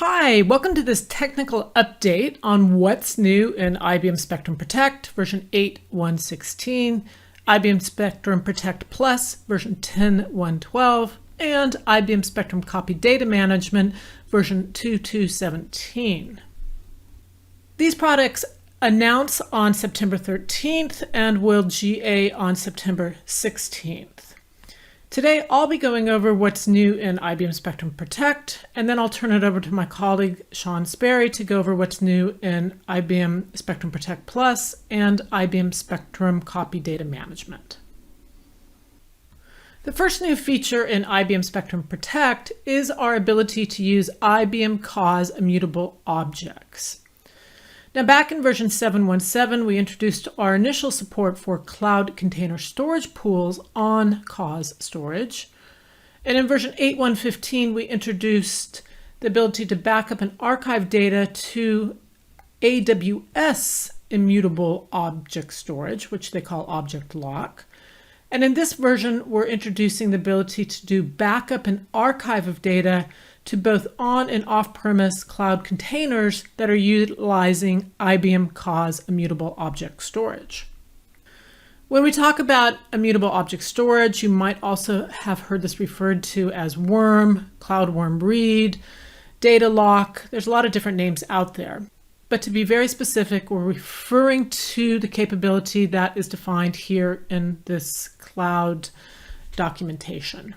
Hi, welcome to this technical update on what's new in IBM Spectrum Protect version 8.1.16, IBM Spectrum Protect Plus version 10.1.12, and IBM Spectrum Copy Data Management version 2.2.17. These products announce on September 13th and will GA on September 16th. Today, I'll be going over what's new in IBM Spectrum Protect, and then I'll turn it over to my colleague, Sean Sperry, to go over what's new in IBM Spectrum Protect Plus and IBM Spectrum Copy Data Management. The first new feature in IBM Spectrum Protect is our ability to use IBM COS Immutable objects. Now, back in version 7.1.7, we introduced our initial support for cloud container storage pools on COS storage. And in version 8.1.15, we introduced the ability to back up and archive data to AWS Immutable Object Storage, which they call Object Lock. And in this version, we're introducing the ability to do backup and archive of data to both on and off-premise cloud containers that are utilizing IBM COS Immutable Object Storage. When we talk about immutable object storage, you might also have heard this referred to as worm, cloud worm read, data lock. There's a lot of different names out there. But to be very specific, we're referring to the capability that is defined here in this cloud documentation.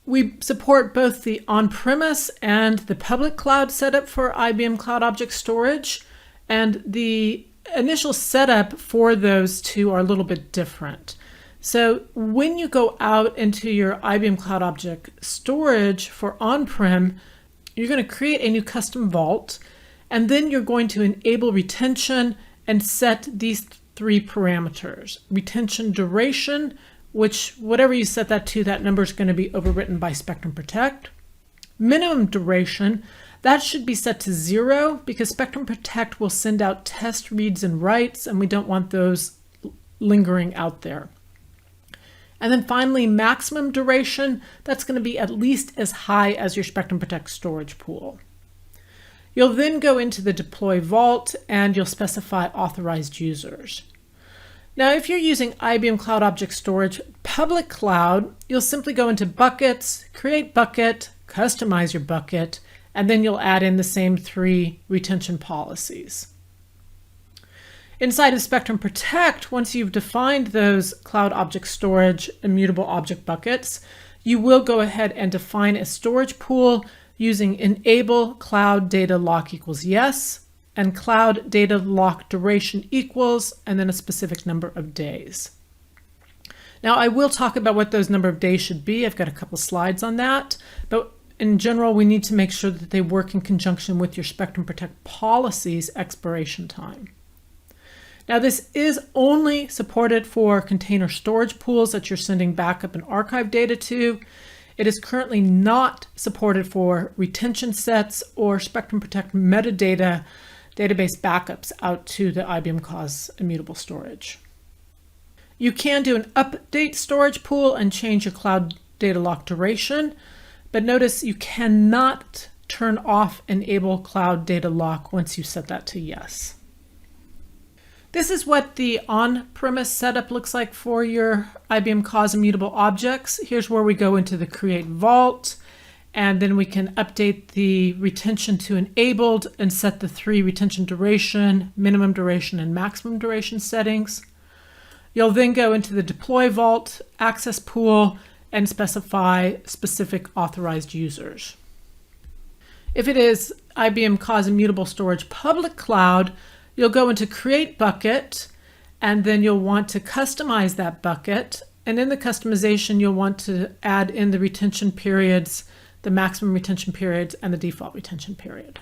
We support both the on-premise and the public cloud setup for IBM Cloud Object Storage, and the initial setup for those two are a little bit different. So when you go out into your IBM Cloud Object Storage for on-prem, you're going to create a new custom vault, and then you're going to enable retention and set these three parameters: retention duration, which whatever you set that to, that number is going to be overwritten by Spectrum Protect. Minimum duration, that should be set to 0 because Spectrum Protect will send out test reads and writes, and we don't want those lingering out there. And then finally, maximum duration, that's going to be at least as high as your Spectrum Protect storage pool. You'll then go into the deploy vault and you'll specify authorized users. Now, if you're using IBM Cloud Object Storage public cloud, you'll simply go into buckets, create bucket, customize your bucket, and then you'll add in the same three retention policies. Inside of Spectrum Protect, once you've defined those Cloud Object Storage immutable object buckets, you will go ahead and define a storage pool using enable cloud data lock equals yes, and cloud data lock duration equals, and then a specific number of days. Now, I will talk about what those number of days should be. I've got a couple slides on that, but in general, we need to make sure that they work in conjunction with your Spectrum Protect policy's expiration time. Now, this is only supported for container storage pools that you're sending backup and archive data to. It is currently not supported for retention sets or Spectrum Protect metadata database backups out to the IBM COS Immutable Storage. You can do an update storage pool and change your cloud data lock duration, but notice you cannot turn off enable cloud data lock once you set that to yes. This is what the on-premise setup looks like for your IBM COS Immutable objects. Here's where we go into the create vault, and then we can update the retention to enabled and set the three retention duration, minimum duration, and maximum duration settings. You'll then go into the deploy vault access pool and specify specific authorized users. If it is IBM COS Immutable Storage Public Cloud, you'll go into create bucket, and then you'll want to customize that bucket. And in the customization, you'll want to add in the retention periods, the maximum retention periods, and the default retention period.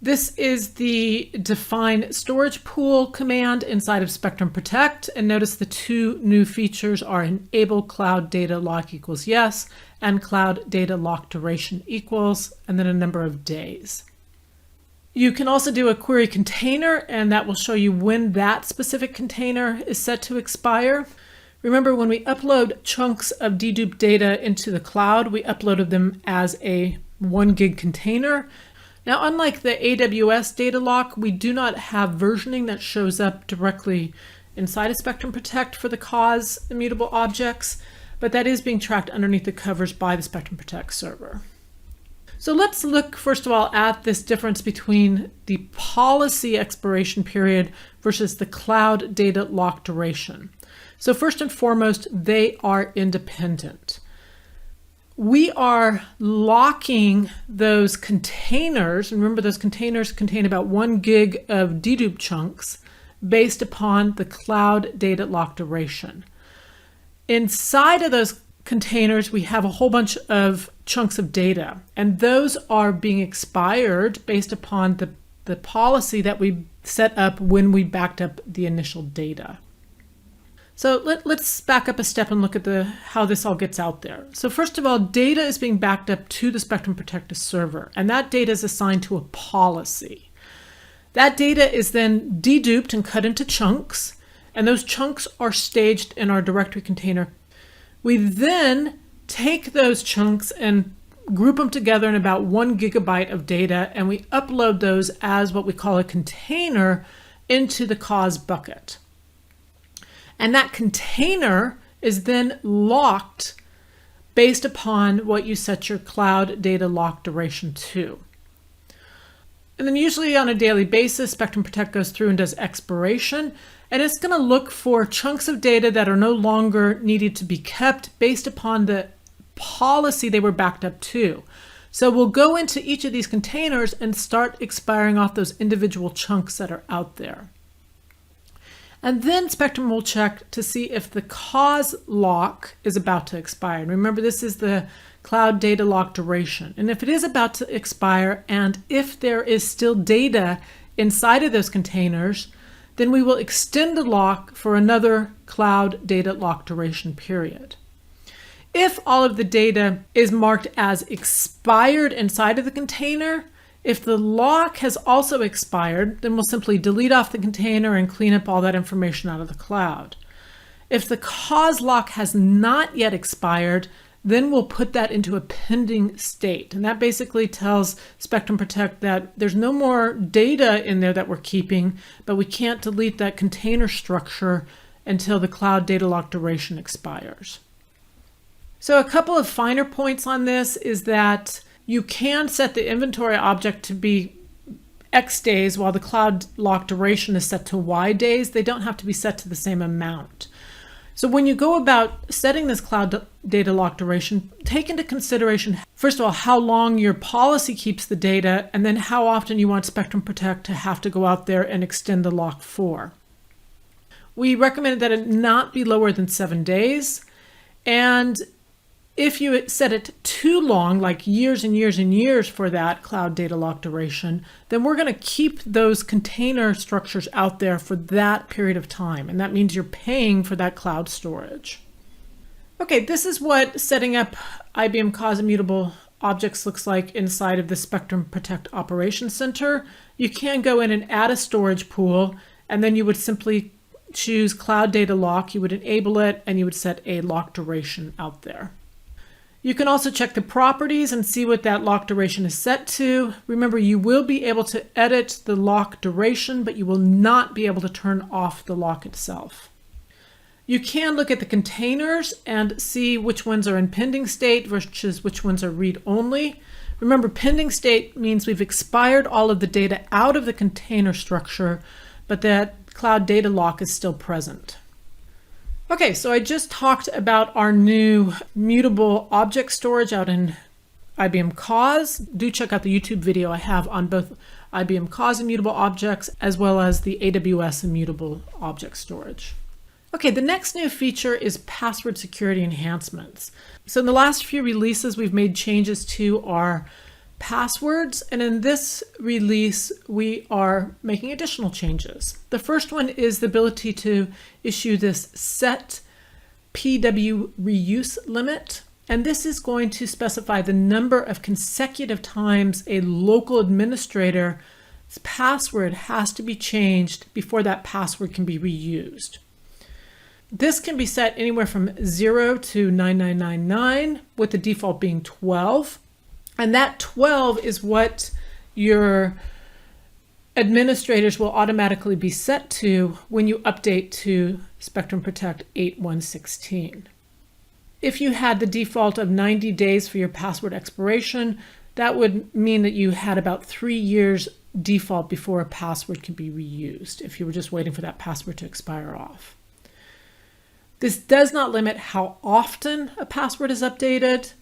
This is the define storage pool command inside of Spectrum Protect, and notice the two new features are enable cloud data lock equals yes, and cloud data lock duration equals, and then a number of days. You can also do a query container, and that will show you when that specific container is set to expire. Remember, when we upload chunks of deduped data into the cloud, we uploaded them as a 1 gig container. Now, unlike the AWS data lock, we do not have versioning that shows up directly inside of Spectrum Protect for the COS immutable objects, but that is being tracked underneath the covers by the Spectrum Protect server. So let's look first of all at this difference between the policy expiration period versus the cloud data lock duration. So first and foremost, they are independent. We are locking those containers, and remember those containers contain about 1 gig of dedupe chunks based upon the cloud data lock duration. Inside of those containers, we have a whole bunch of chunks of data, and those are being expired based upon the policy that we set up when we backed up the initial data. So let's back up a step and look at how this all gets out there. So first of all, data is being backed up to the Spectrum Protect server, and that data is assigned to a policy. That data is then deduped and cut into chunks, and those chunks are staged in our directory container. We then take those chunks and group them together in about 1 gigabyte of data, and we upload those as what we call a container into the COS bucket. And that container is then locked based upon what you set your cloud data lock duration to. And then usually on a daily basis, Spectrum Protect goes through and does expiration, and it's going to look for chunks of data that are no longer needed to be kept based upon the policy they were backed up to. So we'll go into each of these containers and start expiring off those individual chunks that are out there. And then Spectrum will check to see if the COS lock is about to expire. And remember, this is the cloud data lock duration. And if it is about to expire, and if there is still data inside of those containers, then we will extend the lock for another cloud data lock duration period. If all of the data is marked as expired inside of the container, if the lock has also expired, then we'll simply delete off the container and clean up all that information out of the cloud. If the COS lock has not yet expired, then we'll put that into a pending state. And that basically tells Spectrum Protect that there's no more data in there that we're keeping, but we can't delete that container structure until the cloud data lock duration expires. So a couple of finer points on this is that you can set the inventory object to be X days while the cloud lock duration is set to Y days. They don't have to be set to the same amount. So when you go about setting this cloud data lock duration, take into consideration, first of all, how long your policy keeps the data, and then how often you want Spectrum Protect to have to go out there and extend the lock for. We recommend that it not be lower than 7 days. And if you set it too long, like years and years and years for that cloud data lock duration, then we're going to keep those container structures out there for that period of time. And that means you're paying for that cloud storage. Okay, this is what setting up IBM COS Immutable objects looks like inside of the Spectrum Protect Operations Center. You can go in and add a storage pool, and then you would simply choose Cloud Data Lock. You would enable it, and you would set a lock duration out there. You can also check the properties and see what that lock duration is set to. Remember, you will be able to edit the lock duration, but you will not be able to turn off the lock itself. You can look at the containers and see which ones are in pending state versus which ones are read-only. Remember, pending state means we've expired all of the data out of the container structure, but that cloud data lock is still present. Okay, so I just talked about our new mutable object storage out in IBM COS. Do check out the YouTube video I have on both IBM COS immutable objects as well as the AWS immutable object storage. Okay, the next new feature is password security enhancements. So in the last few releases, we've made changes to our passwords, and in this release we are making additional changes. The first one is the ability to issue this set PW reuse limit, and this is going to specify the number of consecutive times a local administrator's password has to be changed before that password can be reused. This can be set anywhere from 0 to 9999, with the default being 12. And that 12 is what your administrators will automatically be set to when you update to Spectrum Protect 8.1.16. If you had the default of 90 days for your password expiration, that would mean that you had about 3 years default before a password could be reused if you were just waiting for that password to expire off. This does not limit how often a password is updated,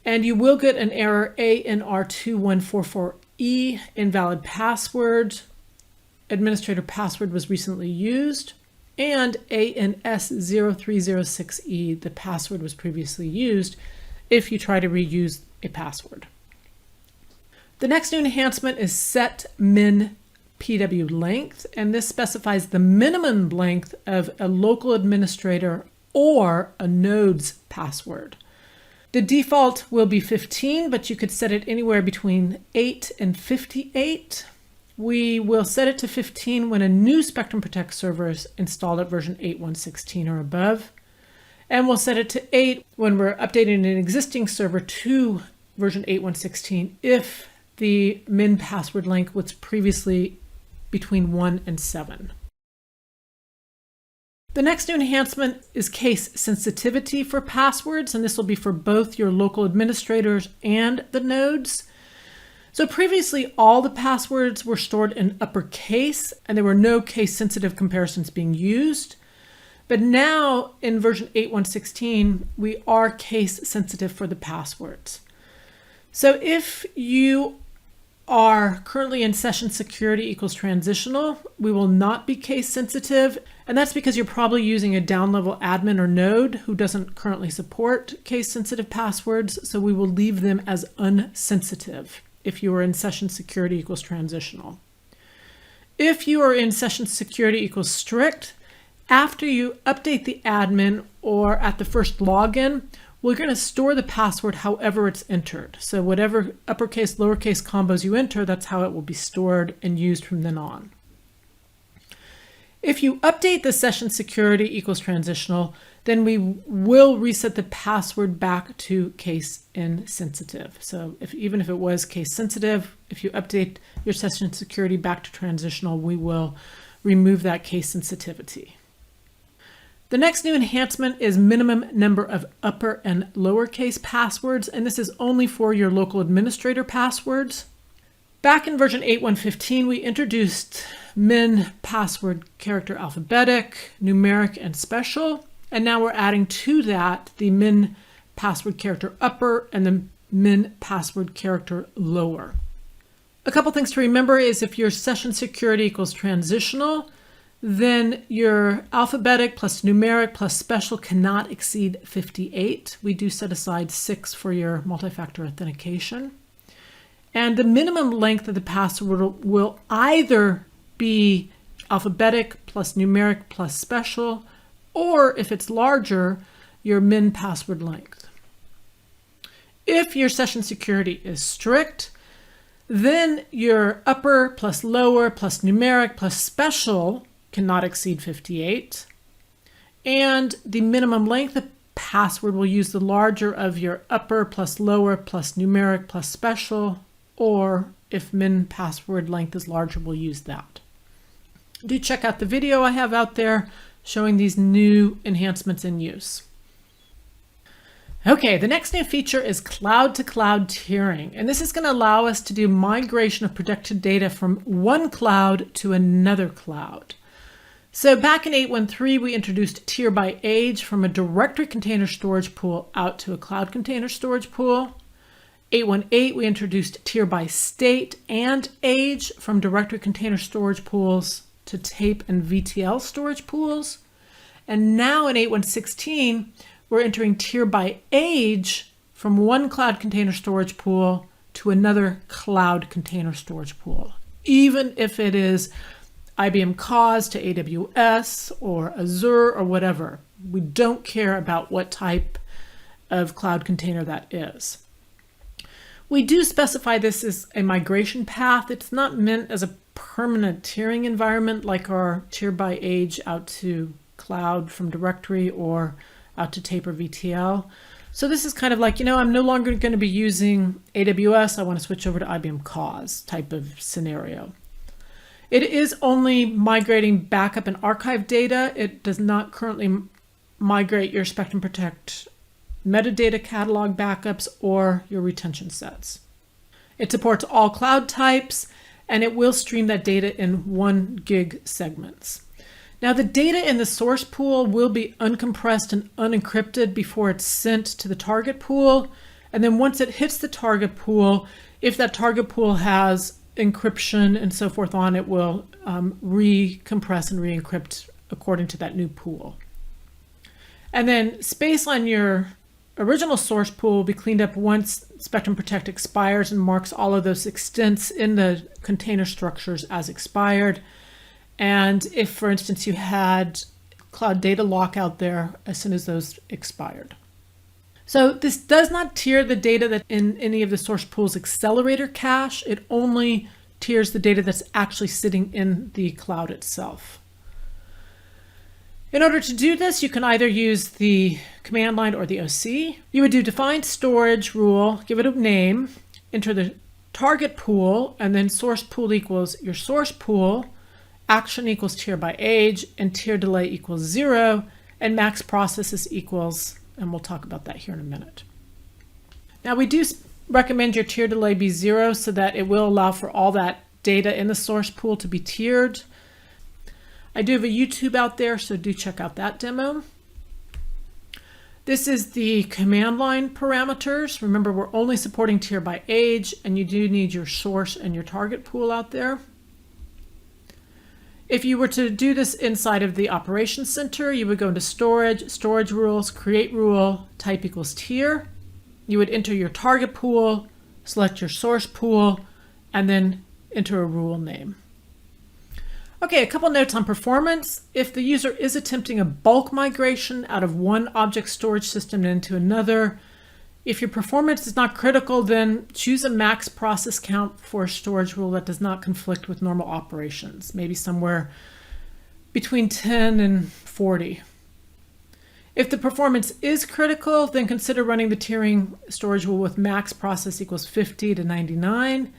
and you will get an error ANR2144E, invalid password, administrator password was recently used, and ANS0306E, the password was previously used, if you try to reuse a password. The next new enhancement is set min PW length, and this specifies the minimum length of a local administrator or a node's password. The default will be 15, but you could set it anywhere between 8 and 58. We will set it to 15 when a new Spectrum Protect server is installed at version 8.1.16 or above. And we'll set it to 8 when we're updating an existing server to version 8.1.16 if the min password length was previously between 1 and 7. The next new enhancement is case sensitivity for passwords, and this will be for both your local administrators and the nodes. So previously, all the passwords were stored in uppercase, and there were no case-sensitive comparisons being used. But now, in version 8.1.16, we are case-sensitive for the passwords. So if you are currently in session security equals transitional, we will not be case sensitive. And that's because you're probably using a down level admin or node who doesn't currently support case sensitive passwords. So we will leave them as unsensitive if you are in session security equals transitional. If you are in session security equals strict, after you update the admin or at the first login, we're going to store the password however it's entered. So whatever uppercase, lowercase combos you enter, that's how it will be stored and used from then on. If you update the session security equals transitional, then we will reset the password back to case insensitive. So even if it was case sensitive, if you update your session security back to transitional, we will remove that case sensitivity. The next new enhancement is minimum number of upper and lowercase passwords, and this is only for your local administrator passwords. Back in version 8.1.15, we introduced min password character alphabetic, numeric, and special, and now we're adding to that the min password character upper and the min password character lower. A couple things to remember is if your session security equals transitional, then your alphabetic plus numeric plus special cannot exceed 58. We do set aside 6 for your multi-factor authentication. And the minimum length of the password will either be alphabetic plus numeric plus special, or if it's larger, your min password length. If your session security is strict, then your upper plus lower plus numeric plus special cannot exceed 58. And the minimum length of password will use the larger of your upper plus lower plus numeric plus special, or if min password length is larger, we'll use that. Do check out the video I have out there showing these new enhancements in use. Okay, the next new feature is cloud-to-cloud tiering, and this is going to allow us to do migration of protected data from one cloud to another cloud. So back in 8.1.3, we introduced tier by age from a directory container storage pool out to a cloud container storage pool. 8.1.8, we introduced tier by state and age from directory container storage pools to tape and VTL storage pools. And now in 8.1.16, we're entering tier by age from one cloud container storage pool to another cloud container storage pool, even if it is IBM COS to AWS or Azure or whatever. We don't care about what type of cloud container that is. We do specify this as a migration path. It's not meant as a permanent tiering environment like our tier by age out to cloud from directory or out to tape or VTL. So this is kind of like, I'm no longer going to be using AWS. I want to switch over to IBM COS type of scenario. It is only migrating backup and archive data. It does not currently migrate your Spectrum Protect metadata catalog backups or your retention sets. It supports all cloud types, and it will stream that data in 1 gig segments. Now, the data in the source pool will be uncompressed and unencrypted before it's sent to the target pool. And then once it hits the target pool, if that target pool has encryption and so forth on, it will recompress and re-encrypt according to that new pool. And then space on your original source pool will be cleaned up once Spectrum Protect expires and marks all of those extents in the container structures as expired. And if, for instance, you had cloud data lock out there as soon as those expired. So this does not tier the data that in any of the source pool's accelerator cache. It only tiers the data that's actually sitting in the cloud itself. In order to do this, you can either use the command line or the OC. You would do define storage rule, give it a name, enter the target pool, and then source pool equals your source pool, action equals tier by age, and tier delay equals 0, and max processes equals, and we'll talk about that here in a minute. Now, we do recommend your tier delay be 0 so that it will allow for all that data in the source pool to be tiered. I do have a YouTube out there, so do check out that demo. This is the command line parameters. Remember, we're only supporting tier by age, and you do need your source and your target pool out there. If you were to do this inside of the Operations Center, you would go into storage rules, create rule, type equals tier. You would enter your target pool, select your source pool, and then enter a rule name. Okay, a couple notes on performance. If the user is attempting a bulk migration out of one object storage system into another, if your performance is not critical, then choose a max process count for a storage rule that does not conflict with normal operations, maybe somewhere between 10 and 40. If the performance is critical, then consider running the tiering storage rule with max process equals 50 to 99.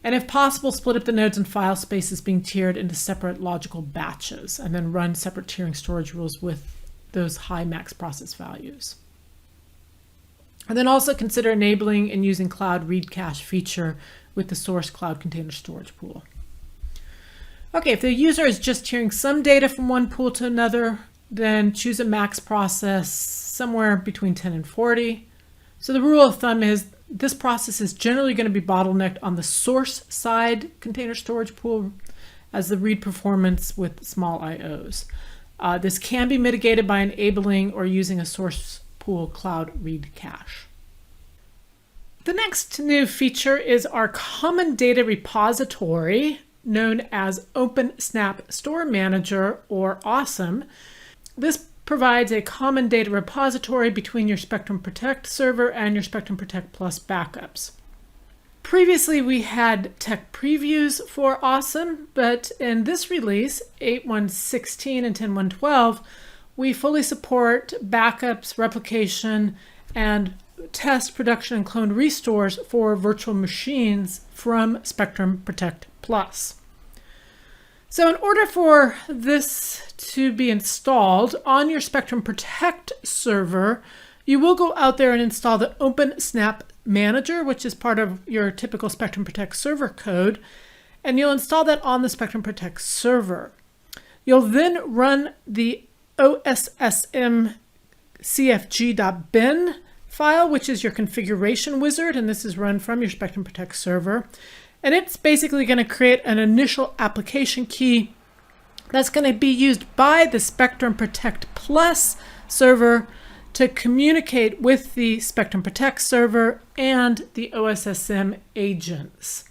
And if possible, split up the nodes and file spaces being tiered into separate logical batches, and then run separate tiering storage rules with those high max process values. And then also consider enabling and using cloud read cache feature with the source cloud container storage pool. Okay, if the user is just tiering some data from one pool to another, then choose a max process somewhere between 10 and 40. So the rule of thumb is this process is generally going to be bottlenecked on the source side container storage pool as the read performance with small IOs. This can be mitigated by enabling or using a source pool cloud read cache. The next new feature is our common data repository known as OpenSnap Store Manager, or OSSM. This provides a common data repository between your Spectrum Protect server and your Spectrum Protect Plus backups. Previously, we had tech previews for OSSM, but in this release, 8.1.16 and 10.1.12, we fully support backups, replication, and test, production, and clone restores for virtual machines from Spectrum Protect Plus. So in order for this to be installed on your Spectrum Protect server, you will go out there and install the OpenSnap Manager, which is part of your typical Spectrum Protect server code, and you'll install that on the Spectrum Protect server. You'll then run the OSSM cfg.bin file, which is your configuration wizard, and this is run from your Spectrum Protect server. And it's basically going to create an initial application key that's going to be used by the Spectrum Protect Plus server to communicate with the Spectrum Protect server and the OSSM agents.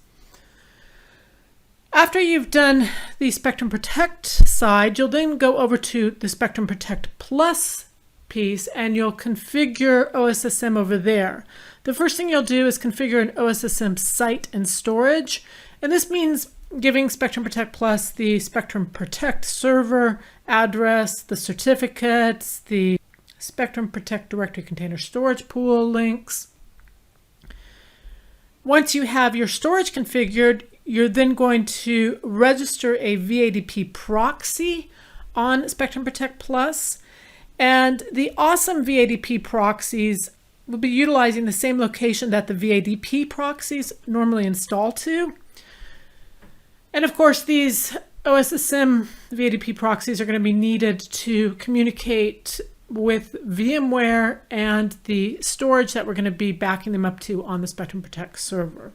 After you've done the Spectrum Protect side, you'll then go over to the Spectrum Protect Plus piece and you'll configure OSSM over there. The first thing you'll do is configure an OSSM site and storage, and this means giving Spectrum Protect Plus the Spectrum Protect server address, the certificates, the Spectrum Protect Directory Container Storage Pool links. Once you have your storage configured, you're then going to register a VADP proxy on Spectrum Protect Plus. And the awesome VADP proxies will be utilizing the same location that the VADP proxies normally install to. And of course, these OSSM VADP proxies are going to be needed to communicate with VMware and the storage that we're going to be backing them up to on the Spectrum Protect server.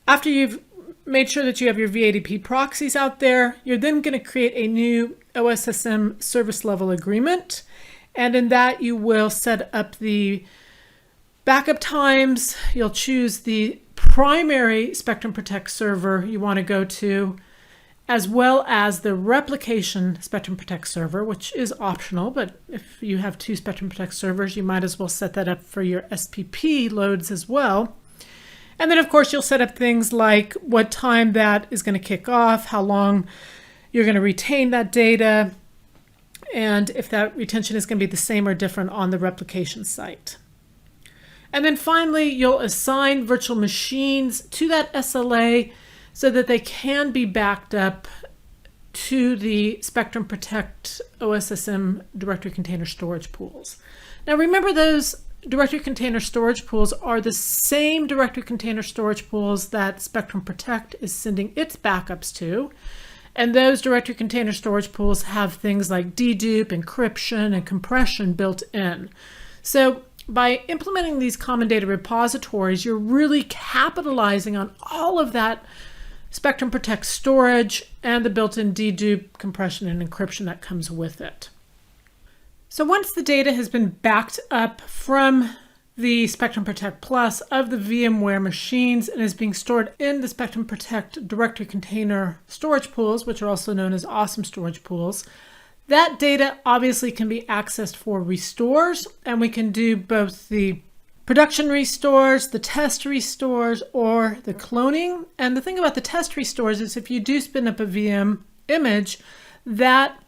After you've made sure that you have your VADP proxies out there, you're then going to create a new OSSM service level agreement. And in that, you will set up the backup times. You'll choose the primary Spectrum Protect server you want to go to, as well as the replication Spectrum Protect server, which is optional, but if you have two Spectrum Protect servers, you might as well set that up for your SPP loads as well. And then, of course, you'll set up things like what time that is going to kick off, how long you're going to retain that data, and if that retention is going to be the same or different on the replication site. And then finally, you'll assign virtual machines to that SLA so that they can be backed up to the Spectrum Protect OSSM directory container storage pools. Now remember, those directory container storage pools are the same directory container storage pools that Spectrum Protect is sending its backups to. And those directory container storage pools have things like dedupe, encryption, and compression built in. So by implementing these common data repositories, you're really capitalizing on all of that Spectrum Protect storage and the built-in dedupe, compression, and encryption that comes with it. So once the data has been backed up from the Spectrum Protect Plus of the VMware machines and is being stored in the Spectrum Protect directory container storage pools, which are also known as awesome storage pools, that data obviously can be accessed for restores, and we can do both the production restores, the test restores, or the cloning. And the thing about the test restores is if you do spin up a VM image, that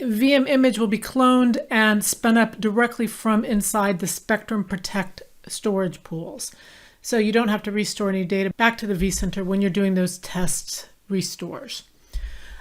VM image will be cloned and spun up directly from inside the Spectrum Protect storage pools. So you don't have to restore any data back to the vCenter when you're doing those test restores.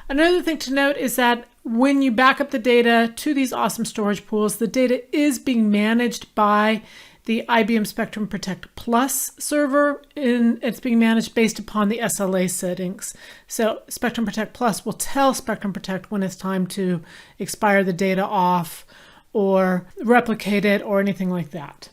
Another thing to note is that when you back up the data to these awesome storage pools, the data is being managed by the IBM Spectrum Protect Plus server, and it's being managed based upon the SLA settings. So Spectrum Protect Plus will tell Spectrum Protect when it's time to expire the data off or replicate it or anything like that.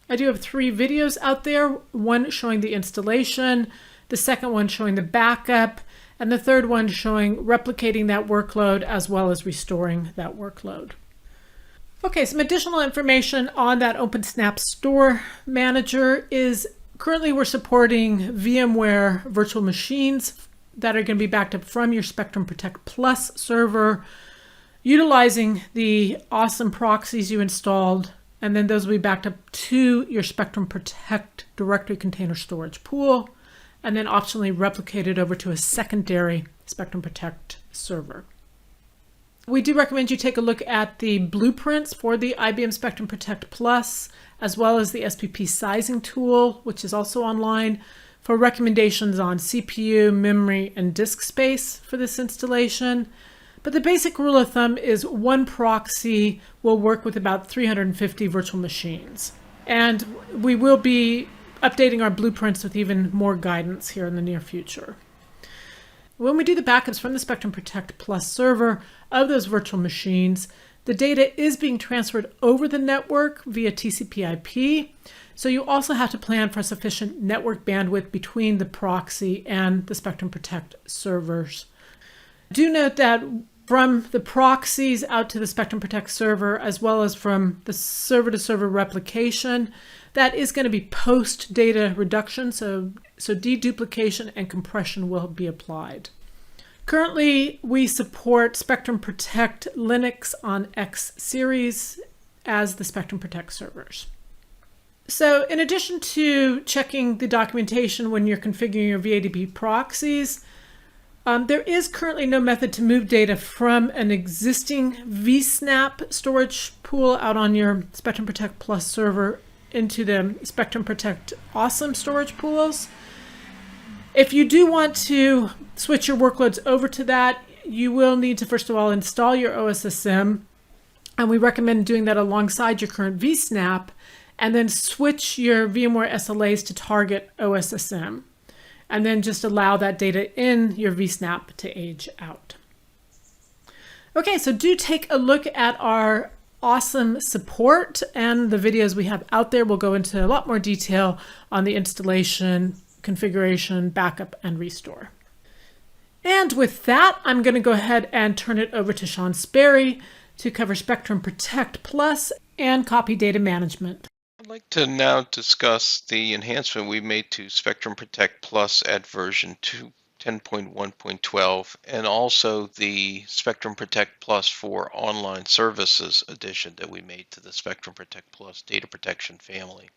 I do have 3 videos out there, one showing the installation, the second one showing the backup, and the third one showing replicating that workload as well as restoring that workload. Okay, some additional information on that OpenSnap Store Manager is currently we're supporting VMware virtual machines that are going to be backed up from your Spectrum Protect Plus server, utilizing the awesome proxies you installed, and then those will be backed up to your Spectrum Protect directory container storage pool, and then optionally replicated over to a secondary Spectrum Protect server. We do recommend you take a look at the blueprints for the IBM Spectrum Protect Plus, as well as the SPP sizing tool, which is also online, for recommendations on CPU, memory, and disk space for this installation. But the basic rule of thumb is one proxy will work with about 350 virtual machines. And we will be updating our blueprints with even more guidance here in the near future. When we do the backups from the Spectrum Protect Plus server of those virtual machines, the data is being transferred over the network via TCP/IP. So you also have to plan for sufficient network bandwidth between the proxy and the Spectrum Protect servers. Do note that from the proxies out to the Spectrum Protect server, as well as from the server-to-server replication, that is going to be post-data reduction, so deduplication and compression will be applied. Currently, we support Spectrum Protect Linux on X series as the Spectrum Protect servers. So in addition to checking the documentation when you're configuring your VADP proxies, There is currently no method to move data from an existing vSnap storage pool out on your Spectrum Protect Plus server into the Spectrum Protect Awesome storage pools. If you do want to switch your workloads over to that, you will need to first of all install your OSSM, and we recommend doing that alongside your current vSnap, and then switch your VMware SLAs to target OSSM. And then just allow that data in your vSnap to age out. Okay, so do take a look at our awesome support and the videos we have out there. We'll go into a lot more detail on the installation, configuration, backup, and restore. And with that, I'm going to go ahead and turn it over to Sean Sperry to cover Spectrum Protect Plus and copy data management. I'd like to now discuss the enhancement we made to Spectrum Protect Plus at version 10.1.12 and also the Spectrum Protect Plus for Online Services addition that we made to the Spectrum Protect Plus data protection family.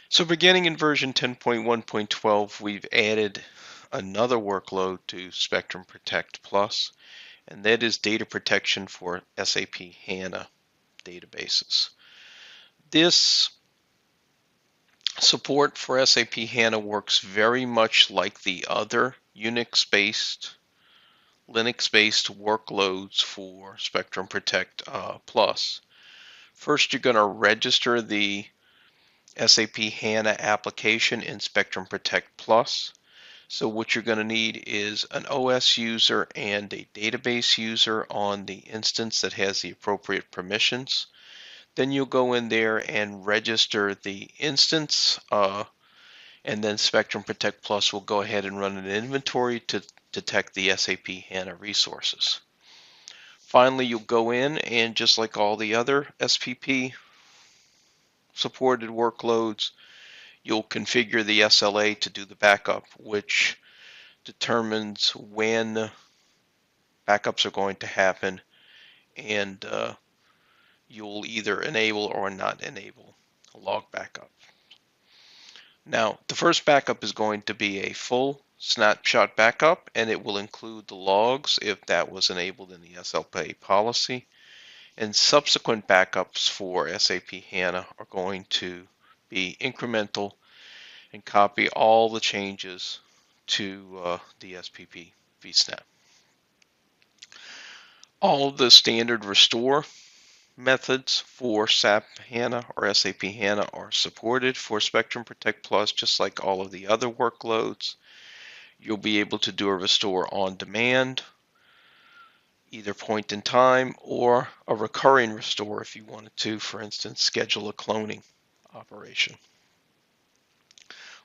So beginning in version 10.1.12, we've added another workload to Spectrum Protect Plus, and that is data protection for SAP Hana databases. This support for SAP HANA works very much like the other Unix-based, Linux-based workloads for Spectrum Protect Plus. First, you're going to register the SAP HANA application in Spectrum Protect Plus. So what you're going to need is an OS user and a database user on the instance that has the appropriate permissions. Then you'll go in there and register the instance, and then Spectrum Protect Plus will go ahead and run an inventory to detect the SAP HANA resources. Finally, you'll go in and just like all the other SPP supported workloads, you'll configure the SLA to do the backup, which determines when backups are going to happen, and you'll either enable or not enable a log backup. Now, the first backup is going to be a full snapshot backup, and it will include the logs if that was enabled in the SLA policy. And subsequent backups for SAP HANA are going to be incremental and copy all the changes to the SPP vSnap. All of the standard restore methods for SAP HANA or SAP HANA are supported for Spectrum Protect Plus, just like all of the other workloads. You'll be able to do a restore on demand, either point in time or a recurring restore if you wanted to, for instance, schedule a cloning operation.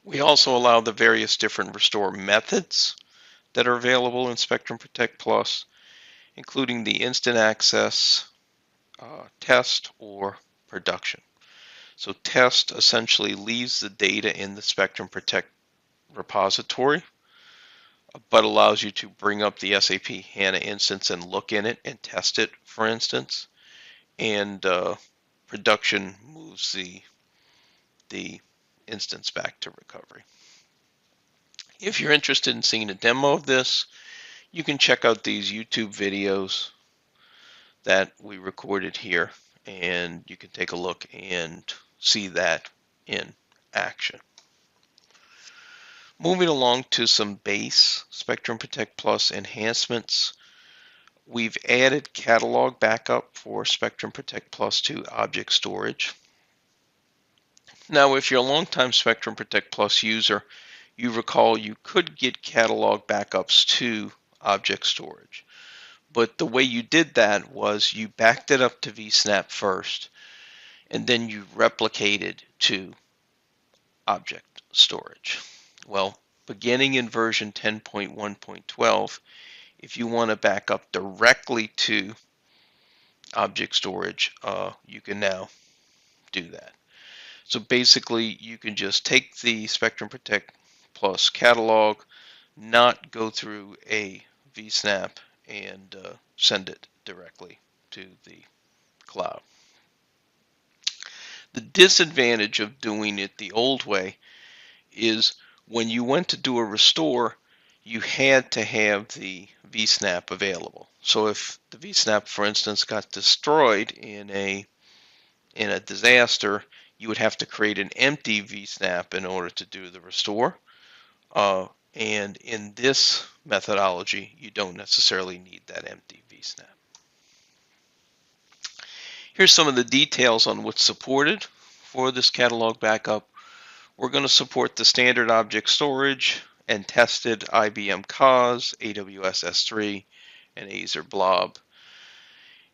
We also allow the various different restore methods that are available in Spectrum Protect Plus, including the instant access, test, or production. So test essentially leaves the data in the Spectrum Protect repository, but allows you to bring up the SAP HANA instance and look in it and test it, for instance. And production moves the instance back to recovery. If you're interested in seeing a demo of this, you can check out these YouTube videos that we recorded here, and you can take a look and see that in action. Moving along to some base Spectrum Protect Plus enhancements, we've added catalog backup for Spectrum Protect Plus to object storage. Now, if you're a longtime Spectrum Protect Plus user, you recall you could get catalog backups to object storage. But the way you did that was you backed it up to vSnap first, and then you replicated to object storage. Well, beginning in version 10.1.12, if you want to back up directly to object storage, you can now do that. So basically, you can just take the Spectrum Protect Plus catalog, not go through a vSnap, and send it directly to the cloud. The disadvantage of doing it the old way is when you went to do a restore, you had to have the vSnap available. So if the vSnap, for instance, got destroyed in a disaster, you would have to create an empty vSnap in order to do the restore. And in this methodology, you don't necessarily need that empty vSnap. Here's some of the details on what's supported for this catalog backup. We're going to support the standard object storage and tested IBM COS, AWS S3, and Azure Blob.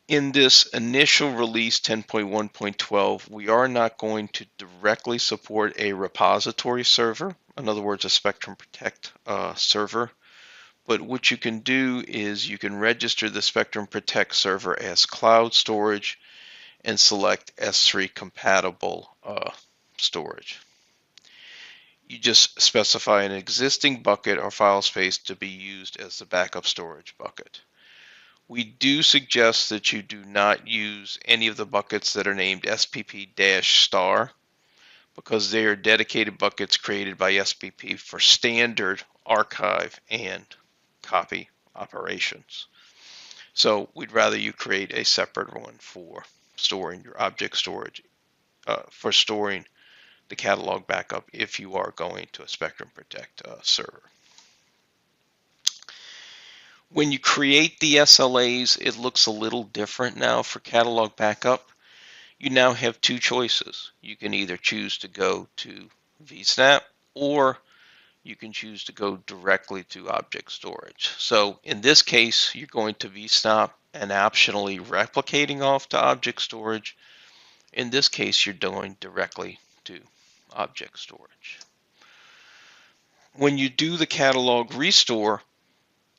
In this initial release 10.1.12, we are not going to directly support a repository server, in other words, a Spectrum Protect server. But what you can do is you can register the Spectrum Protect server as cloud storage and select S3 compatible storage. You just specify an existing bucket or file space to be used as the backup storage bucket. We do suggest that you do not use any of the buckets that are named SPP-* because they are dedicated buckets created by SPP for standard archive and copy operations. So we'd rather you create a separate one for storing your object storage, for storing the catalog backup if you are going to a Spectrum Protect server. When you create the SLAs, it looks a little different now for catalog backup. You now have two choices. You can either choose to go to vSnap, or you can choose to go directly to object storage. So in this case, you're going to vSnap and optionally replicating off to object storage. In this case, you're going directly to object storage. When you do the catalog restore,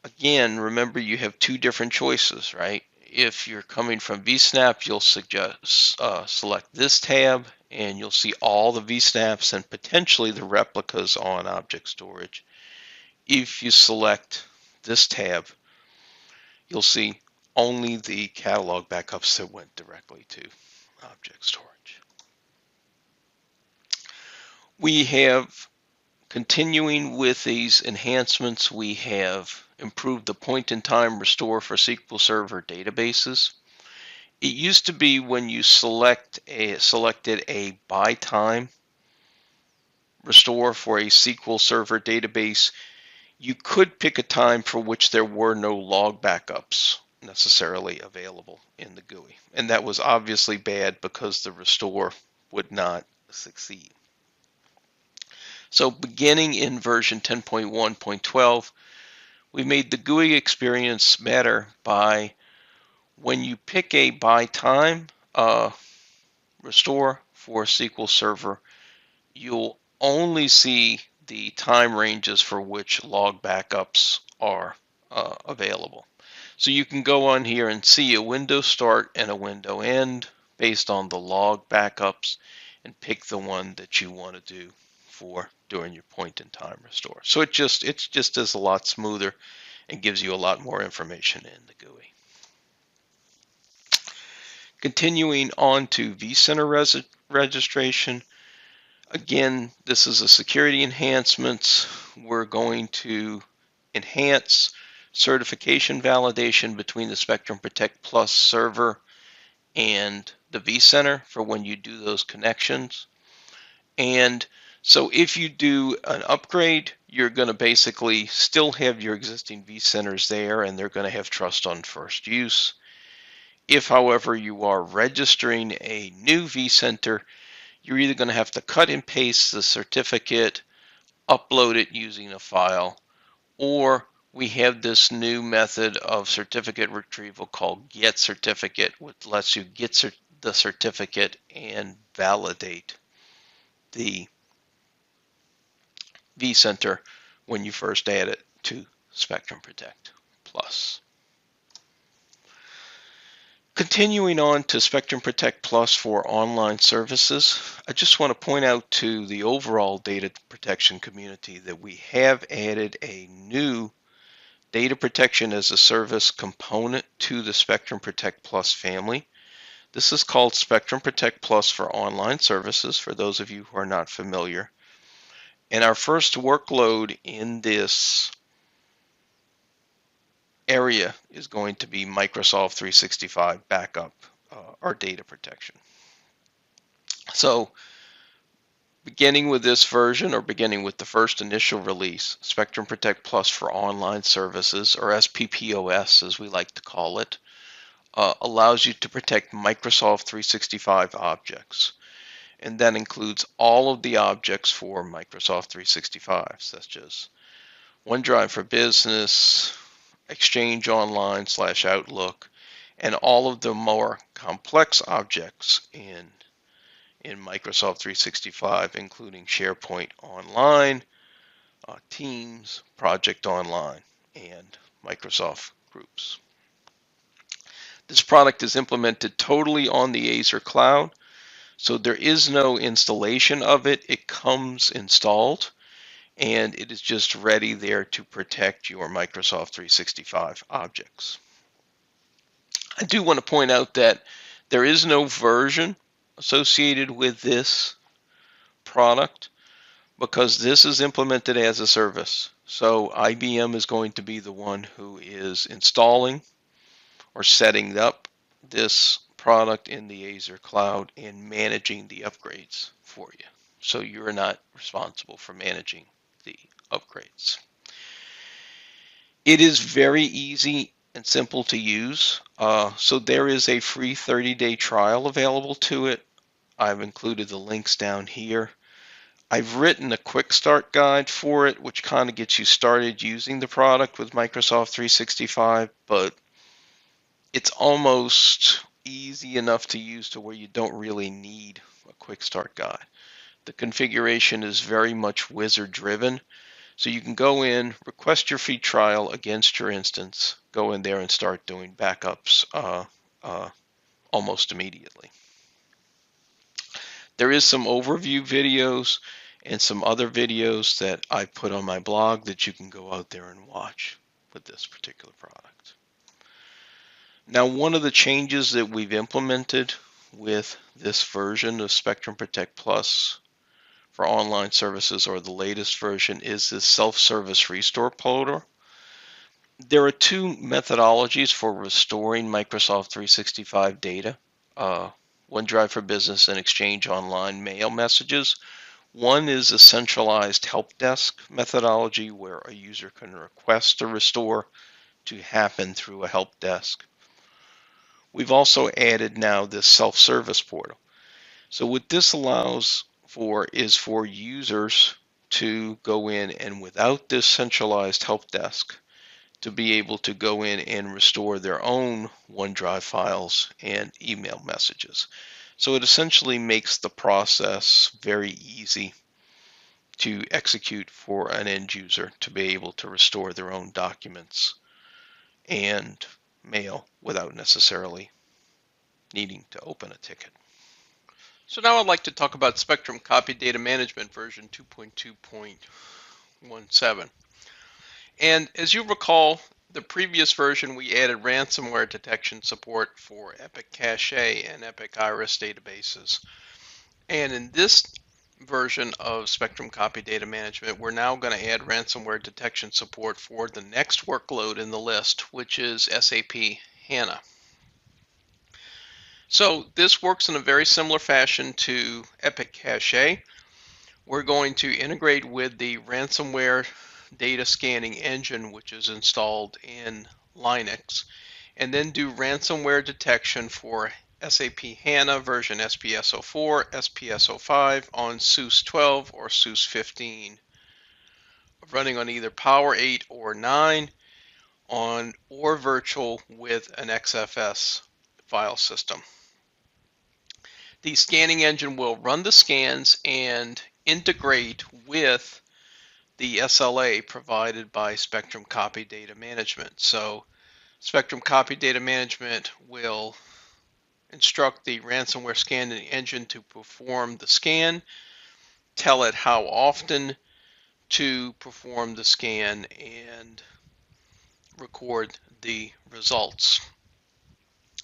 again, remember you have two different choices, right? If you're coming from vSnap, you'll select this tab, and you'll see all the vSnaps and potentially the replicas on object storage. If you select this tab, you'll see only the catalog backups that went directly to object storage. We have, continuing with these enhancements, we have improved the point-in-time restore for SQL Server databases. It used to be when you selected a by time restore for a SQL Server database, you could pick a time for which there were no log backups necessarily available in the GUI. And that was obviously bad because the restore would not succeed. So beginning in version 10.1.12, we made the GUI experience better by, when you pick a by time restore for SQL Server, you'll only see the time ranges for which log backups are available. So you can go on here and see a window start and a window end based on the log backups and pick the one that you want to do for doing your point-in-time restore. So it just is a lot smoother and gives you a lot more information in the GUI. Continuing on to vCenter registration. Again, this is a security enhancements. We're going to enhance certification validation between the Spectrum Protect Plus server and the vCenter for when you do those connections. And so if you do an upgrade, you're going to basically still have your existing vCenters there, and they're going to have trust on first use. If, however, you are registering a new vCenter, you're either going to have to cut and paste the certificate, upload it using a file, or we have this new method of certificate retrieval called get certificate, which lets you get the certificate and validate the vCenter when you first add it to Spectrum Protect Plus. Continuing on to Spectrum Protect Plus for online services, I just want to point out to the overall data protection community that we have added a new data protection as a service component to the Spectrum Protect Plus family. This is called Spectrum Protect Plus for online services, for those of you who are not familiar. And our first workload in this area is going to be Microsoft 365 backup or data protection. So beginning with this version, or beginning with the first initial release, Spectrum Protect Plus for online services, or SPPOS as we like to call it, allows you to protect Microsoft 365 objects. And that includes all of the objects for Microsoft 365, such as OneDrive for Business, Exchange Online / Outlook, and all of the more complex objects in Microsoft 365, including SharePoint Online, Teams, Project Online, and Microsoft Groups. This product is implemented totally on the Azure cloud, so there is no installation of it. It comes installed, and it is just ready there to protect your Microsoft 365 objects. I do want to point out that there is no version associated with this product because this is implemented as a service. So IBM is going to be the one who is installing or setting up this product in the Azure cloud and managing the upgrades for you. So you're not responsible for managing the upgrades. It is very easy and simple to use. So there is a free 30-day trial available to it. I've included the links down here. I've written a quick start guide for it, which kind of gets you started using the product with Microsoft 365, but it's almost easy enough to use to where you don't really need a quick start guide. The configuration is very much wizard driven. So you can go in, request your free trial against your instance, go in there and start doing backups almost immediately. There is some overview videos and some other videos that I put on my blog that you can go out there and watch with this particular product. Now, one of the changes that we've implemented with this version of Spectrum Protect Plus for online services, or the latest version, is this self-service restore portal. There are two methodologies for restoring Microsoft 365 data, OneDrive for Business and Exchange Online mail messages. One is a centralized help desk methodology where a user can request a restore to happen through a help desk. We've also added now this self-service portal. So what this allows for is for users to go in and, without this centralized help desk, to be able to go in and restore their own OneDrive files and email messages. So it essentially makes the process very easy to execute for an end user to be able to restore their own documents and mail without necessarily needing to open a ticket. So now I'd like to talk about Spectrum Copy Data Management version 2.2.17. And as you recall, the previous version we added ransomware detection support for Epic Cache and Epic Iris databases. And in this version of Spectrum Copy Data Management, we're now going to add ransomware detection support for the next workload in the list, which is SAP Hana. So this works in a very similar fashion to Epic Cache. We're going to integrate with the ransomware data scanning engine, which is installed in Linux, and then do ransomware detection for SAP Hana version SPS04, SPS05 on SUSE 12 or SUSE 15, running on either Power 8 or 9 or virtual with an XFS file system. The scanning engine will run the scans and integrate with the SLA provided by Spectrum Copy Data Management. So Spectrum Copy Data Management will instruct the ransomware scanning engine to perform the scan, tell it how often to perform the scan, and record the results.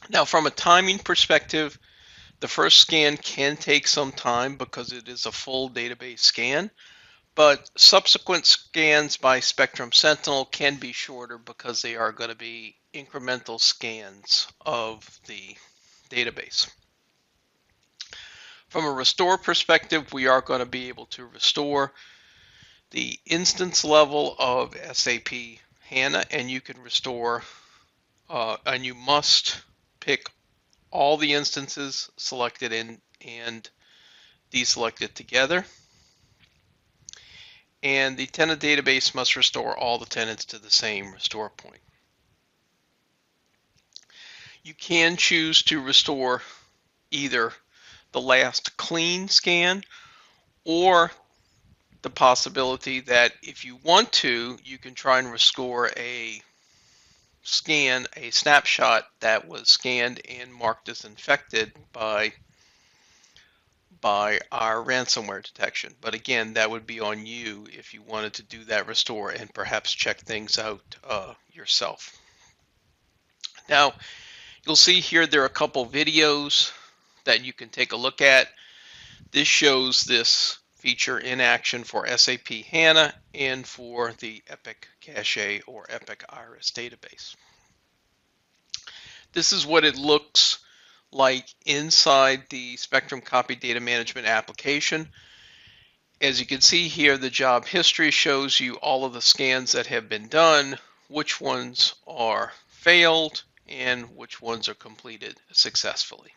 Now, from a timing perspective, the first scan can take some time because it is a full database scan, but subsequent scans by Spectrum Sentinel can be shorter because they are going to be incremental scans of the database. From a restore perspective, we are going to be able to restore the instance level of SAP HANA, and you can restore, and you must pick all the instances selected in and deselected together. And the tenant database must restore all the tenants to the same restore point. You can choose to restore either the last clean scan or the possibility that if you want to, you can try and restore a snapshot that was scanned and marked as infected by our ransomware detection. But again, that would be on you if you wanted to do that restore and perhaps check things out yourself. Now, you'll see here there are a couple videos that you can take a look at. This shows this feature in action for SAP HANA and for the Epic Cache or Epic Iris database. This is what it looks like inside the Spectrum Copy Data Management application. As you can see here, the job history shows you all of the scans that have been done, which ones are failed, and which ones are completed successfully.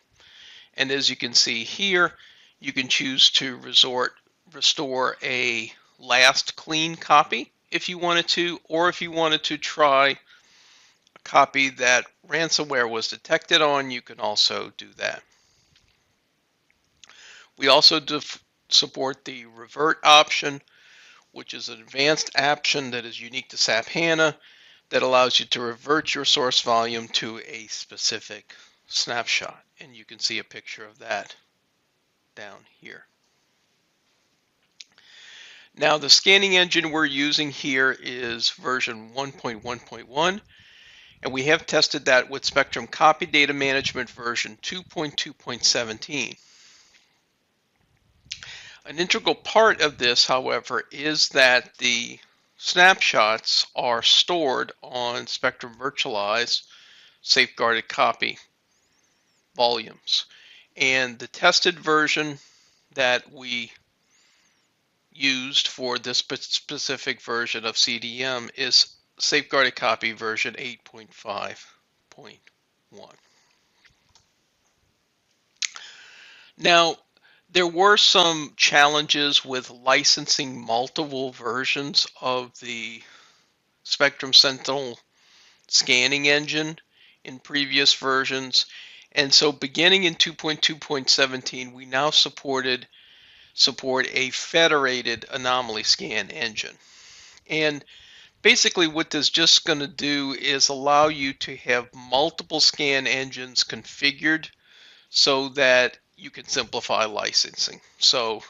And as you can see here, you can choose to restore a last clean copy if you wanted to, or if you wanted to try copy that ransomware was detected on, you can also do that. We also support the revert option, which is an advanced option that is unique to SAP HANA that allows you to revert your source volume to a specific snapshot. And you can see a picture of that down here. Now, the scanning engine we're using here is version 1.1.1. And we have tested that with Spectrum Copy Data Management version 2.2.17. An integral part of this, however, is that the snapshots are stored on Spectrum virtualized safeguarded copy volumes. And the tested version that we used for this specific version of CDM is safeguarded copy version 8.5.1. Now, there were some challenges with licensing multiple versions of the Spectrum Sentinel scanning engine in previous versions. And so beginning in 2.2.17, we now support a federated anomaly scan engine. And basically what this is just going to do is allow you to have multiple scan engines configured so that you can simplify licensing. So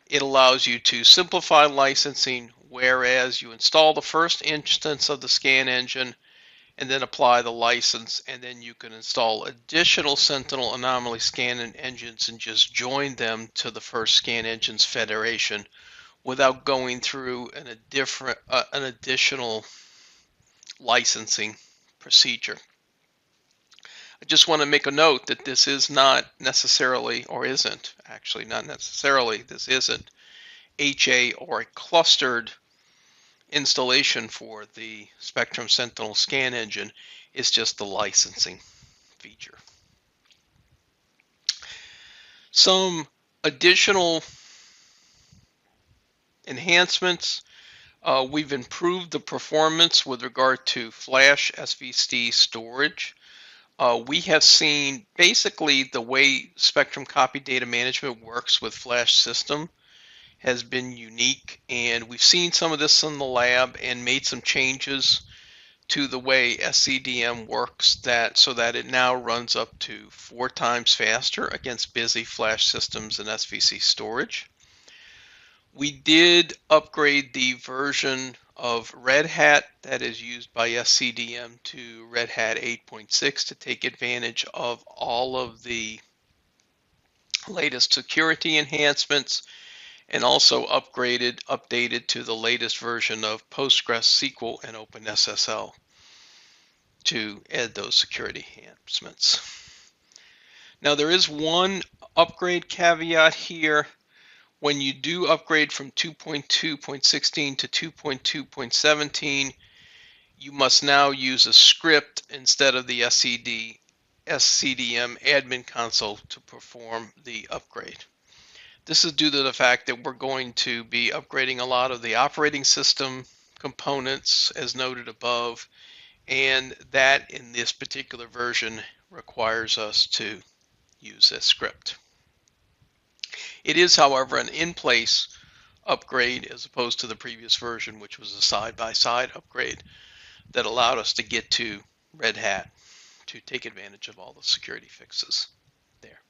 it allows you to simplify licensing, whereas you install the first instance of the scan engine and then apply the license, and then you can install additional Sentinel anomaly scanning engines and just join them to the first scan engine's federation without going through an additional licensing procedure. I just want to make a note that this is not necessarily, or isn't actually not necessarily, this isn't HA or a clustered installation for the Spectrum Sentinel scan engine. It's just the licensing feature. Some additional enhancements. We've improved the performance with regard to flash SVC storage. We have seen basically the way Spectrum Copy Data Management works with flash system has been unique, and we've seen some of this in the lab and made some changes to the way SCDM works so that it now runs up to 4 times faster against busy flash systems and SVC storage. We did upgrade the version of Red Hat that is used by SCDM to Red Hat 8.6 to take advantage of all of the latest security enhancements, and also updated to the latest version of PostgreSQL and OpenSSL to add those security enhancements. Now there is one upgrade caveat here. When you do upgrade from 2.2.16 to 2.2.17, you must now use a script instead of the SCDM admin console to perform the upgrade. This is due to the fact that we're going to be upgrading a lot of the operating system components as noted above, and that in this particular version requires us to use this script. It is, however, an in-place upgrade as opposed to the previous version, which was a side-by-side upgrade that allowed us to get to Red Hat to take advantage of all the security fixes there.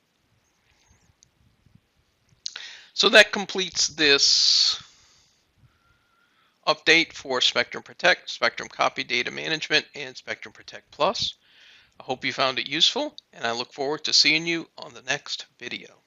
So that completes this update for Spectrum Protect, Spectrum Copy Data Management, and Spectrum Protect Plus. I hope you found it useful, and I look forward to seeing you on the next video.